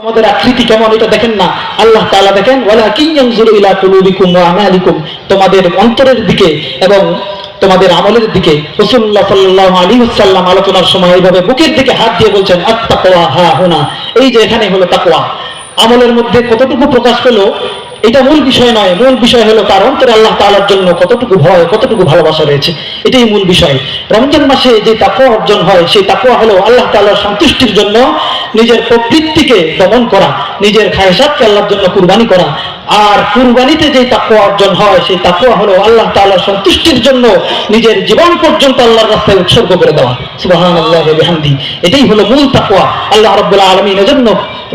আমাদের আকৃতি কেমন এটা দেখেন না, আল্লাহ তাআলা দেখেন ওয়ালাকিন ইয়ানজুরু ইলা কুলুবিকুম ওয়া আমালিকুম, তোমাদের অন্তরের দিকে এবং তোমাদের আমলের দিকে। রাসূলুল্লাহ সাল্লাল্লাহু আলাইহি ওয়াসাল্লাম আলোচনার সময় এইভাবে বুকের দিকে হাত দিয়ে বলছেন আত-তাকওয়া হা হুনা, এই যে এখানে হলো তাকওয়া। আমলের মধ্যে কতটুকু প্রকাশ পেলো এটা মূল বিষয় নয়, মূল বিষয় হলো তার অন্তরে আল্লাহ তাআলার জন্য কতটুকু ভয়, কতটুকু ভালোবাসা রয়েছে, এটাই মূল বিষয়। রমজান মাসে যে তাকওয়া অর্জন হয় সেই তাকওয়া হলো আল্লাহ তাআলার সন্তুষ্টির জন্য নিজের প্রবৃত্তিকে দমন করা, নিজের খায়সাতকে আল্লাহর জন্য কুরবানি করা। আর কুরবানিতে যে তাকওয়া অর্জন হয় সেই তাকওয়া হলো আল্লাহ তাআলার সন্তুষ্টির জন্য নিজের জীবন পর্যন্ত আল্লাহর রাস্তায় উৎসর্গ করে দেওয়া। সুবহানাল্লাহি ওয়া বিহামদিহি, এটাই হলো মূল তাকওয়া। আল্লাহ রাব্বুল আলামিন এজন্য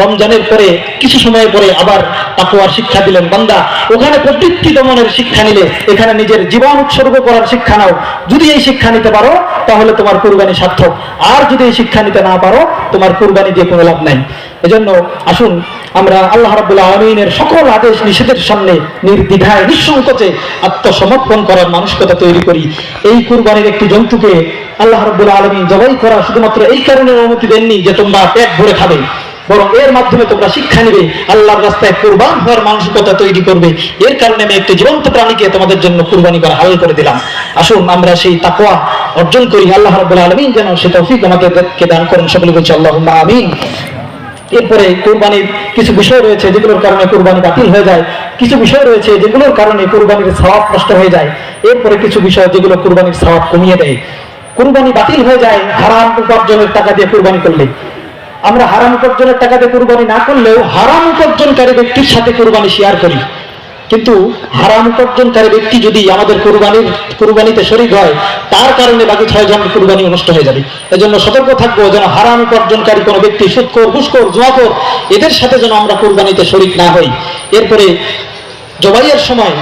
রমজানের পরে কিছু সময় পরে আবার তাকওয়ার শিক্ষা দিলেন, বান্দা ওখানে প্রবৃত্তি দমনের শিক্ষা নিলে এখানে নিজের জীবন উৎসর্গ করার শিক্ষা নাও। যদি এই শিক্ষা নিতে পারো তাহলে তোমার কুরবানি সার্থক, আর যদি এই শিক্ষা নিতে না পারো তোমার কুরবানি দিয়ে কোনো লাভ নাই। এজন্য আসুন আমরা আল্লাহ রাব্বুল আলামিনের সকল আদেশ নিষেধের সামনে নির্দ্বিধায় নিঃসংকোচে আত্মসমর্পণ করার মানসিকতা তৈরি করি। এই কুরবানির একটি জন্তুকে আল্লাহ রাব্বুল আলামিন জবাই করা শুধুমাত্র এই কারণে অনুমতি দেননি যে তোমরা পেট ভরে খাবে, বরং এর মাধ্যমে তোমরা শিক্ষা নেবে, আল্লাহর রাস্তায় কুরবান হওয়ার মানসিকতা তৈরি করবে। এর কারণে আমি একটি জীবন্ত প্রাণীকে তোমাদের জন্য কুরবানি করা হালাল করে দিলাম। আসুন আমরা সেই তাকওয়া অর্জন করি। আল্লাহ রাব্বুল আলামিন যেন সে তৌফিক আমাদেরকে দান করেন, সকলে বলছি আল্লাহুম্মা আমিন। এরপরে কুরবানির কিছু বিষয় রয়েছে যেগুলোর কারণে কুরবানি বাতিল হয়ে যায়, কিছু বিষয় রয়েছে যেগুলোর কারণে কুরবানির সওয়াব নষ্ট হয়ে যায়, এরপরে কিছু বিষয় যেগুলো কুরবানির সওয়াব কমিয়ে দেয়। কুরবানি বাতিল হয়ে যায় হারাম উপার্জনের টাকা দিয়ে কুরবানি করলে। আমরা হারাম উপার্জনের টাকা দিয়ে কুরবানি না করলেও হারাম উপার্জনকারী ব্যক্তির সাথে কুরবানি শেয়ার করি, কিন্তু হারাম উপার্জনকারী ব্যক্তি যদি আমাদের কুরবানিতে শরীক হয় তার কারণে বাকি 6 জন কুরবানি নষ্ট হয়ে যাবে। এজন্য সতর্ক থাকবো যেন হারাম উপার্জনকারী কোনো ব্যক্তি, সুদখোর, ঘুষখোর, জুয়াখোর, এদের সাথে যেন আমরা কুরবানিতে শরীক না হই। এরপরে জবাইয়ের সময়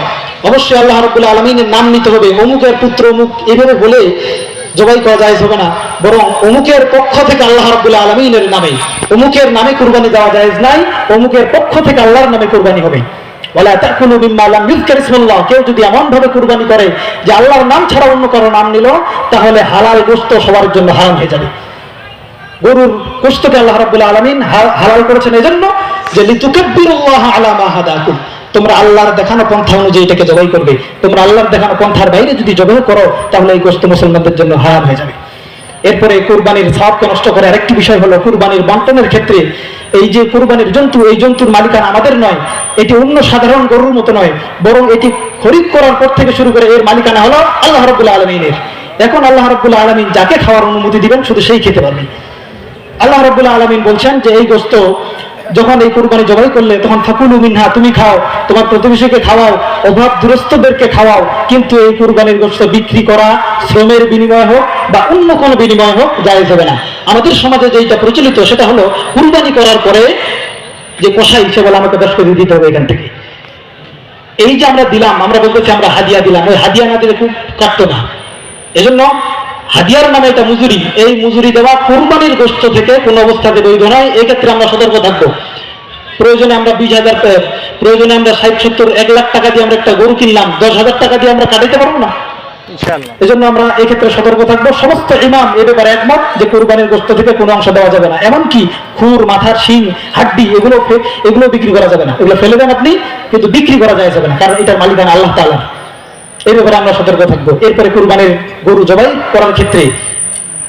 অবশ্যই আল্লাহ রাব্বুল আলামিনের নাম নিতে হবে। অমুকের পুত্র অমুক এভাবে বলে জবাই করা জায়েজ হবে না, বরং অমুকের পক্ষ থেকে আল্লাহ রাব্বুল আলামিনের নামে, অমুকের নামে কুরবানি দেওয়া জায়েজ নাই, অমুকের পক্ষ থেকে আল্লাহর নামে কুরবানি হবে। ওয়ালা তাকুলু মিম্মা লাম ইযকার ইসমুল্লাহ, কেউ যদি এমন ভাবে কুরবানি করে যে আল্লাহর নাম ছাড়া অন্য কারো নাম নিল, তাহলে হালাল গোশত সবার জন্য হারাম হয়ে যাবে। গরুর গোশতকে আল্লাহ রাব্বুল আলামিন হালাল করেছেন এজন্য যে লিতুকাব্বিরুল্লাহ আলা মা হাদাকুম, তোমরা আল্লাহর দেখানো পন্থা অনুযায়ী এটাকে জবাই করবে। তোমরা আল্লাহর দেখানো পন্থার বাইরে যদি জবাই করো তাহলে এই গোশত মুসলমানদের জন্য হারাম হয়ে যাবে। এরপরে কুরবানির সওয়াবকে নষ্ট করে আরেকটি বিষয় হলো কুরবানির বন্টনের ক্ষেত্রে এই যে কুরবানির জন্তু, এই জন্তুর মালিকানা আমাদের নয়, এটি অন্য সাধারণ গরুর মতো নয়, বরং এটি খরিদ করার পর থেকে শুরু করে এর মালিকানা হলো আল্লাহ রাব্বুল আলামিনের। এখন আল্লাহ রাব্বুল আলামিন যাকে খাওয়ার অনুমতি দিবেন শুধু সেই খেতে পারবে। আল্লাহ রাব্বুল আলামিন বলছেন যে এই গোশত যখন এই কুরবানি জবাই করলে তখন ফাকুলু মিনহা, তুমি খাও, তোমার প্রতিবেশীকে খাওয়াও, অভাব দুরস্থদেরকে খাওয়াও, কিন্তু এই কুরবানির গোশত বিক্রি করা শ্রমের বিনিময় হোক বা অন্য কোনো বিনিময় হোক জায়েজ হবে না। আমাদের সমাজে যেটা প্রচলিত সেটা হলো কুরবানি করার পরে যে কসাই সে বলে আমাকে 10 কেজি দিতে হবে এখান থেকে। এই যে আমরা দিলাম, আমরা বলতেছি আমরা হাদিয়া দিলাম, ওই হাদিয়া না দিলে খুব কাটতো না। এজন্য হাদিয়ার নামে এটা মজুরি, এই মজুরি দেওয়া কুরবানির গোশত থেকে কোনো অবস্থাতে বৈধ নয়। এক্ষেত্রে আমরা সতর্ক থাকবো। প্রয়োজনে আমরা 20,000, প্রয়োজনে আমরা 60-70, 1 লাখ টাকা দিয়ে আমরা একটা গরু কিনলাম, 10,000 টাকা দিয়ে আমরা কাটাইতে পারবো না ইনশাআল্লাহ। এজন্য আমরা এই ক্ষেত্রে সতর্ক থাকবো। সমস্ত ইমাম এ ব্যাপারে একমত যে কুরবানির গোশত থেকে কোনো অংশ দেওয়া যাবে না, এমনকি খুর, মাথার শিং, হাড্ডি এগুলো বিক্রি করা যাবে না। এগুলো ফেলে দেন আপনি, কিন্তু বিক্রি করা যাবে না, কারণ এটার মালিকানা আল্লাহ তাআলা। এই ব্যাপারে আমরা সতর্ক থাকবো। এরপরে কুরবানির গরু জবাই করার ক্ষেত্রে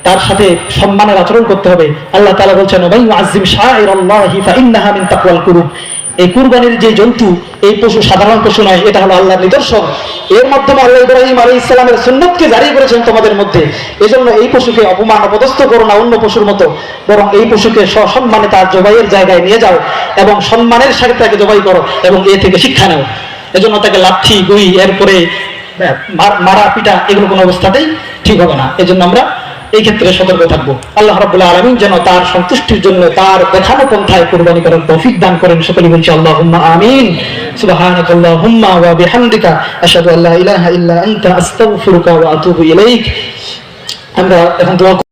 তার সাথে সম্মানের আচরণ করতে হবে। আল্লাহ তাআলা বলছেন ওয়া ইউআযযিম শাআইরাল্লাহি ফাইন্নাহা মিন তাকওয়াল কুলুব, এই কুরবানির যে জন্তু, এই পশু সাধারণ পশু নয়, এটা হলো আল্লাহর নিদর্শন। এর মাধ্যমে আল্লাহ ইব্রাহিম আলাইহিস সালামের সুন্নতকে জারি করেছেন তোমাদের মধ্যে। এজন্য এই পশুকে অপমান অপদস্থ করো না অন্য পশুর মতো, বরং এই পশুকে সসম্মানে তার জবাইয়ের জায়গায় নিয়ে যাও এবং সম্মানের সাথে তাকে জবাই করো এবং এ থেকে শিক্ষা নাও। এজন্য তাকে লাঠি, গুই, এরপরে মারা পিটা এগুলো কোনো অবস্থাতেই ঠিক হবে না। এজন্য আমরা এই ক্ষেত্রে সতর্ক থাকবো। আল্লাহ রাব্বুল আলামিন যেন তার সন্তুষ্টির জন্য তার দেখানো পন্থায় কুরবানি করার তৌফিক দান করেন, সকলে বলছি আল্লাহুম্মা আমিন। সুবহানাকাল্লাহুম্মা ওয়া বিহামদিকা আশহাদু আল্লা ইলাহা ইল্লা আনতা আস্তাগফিরুকা ওয়া আতুবু ইলাইক। আমরা এখন দোয়া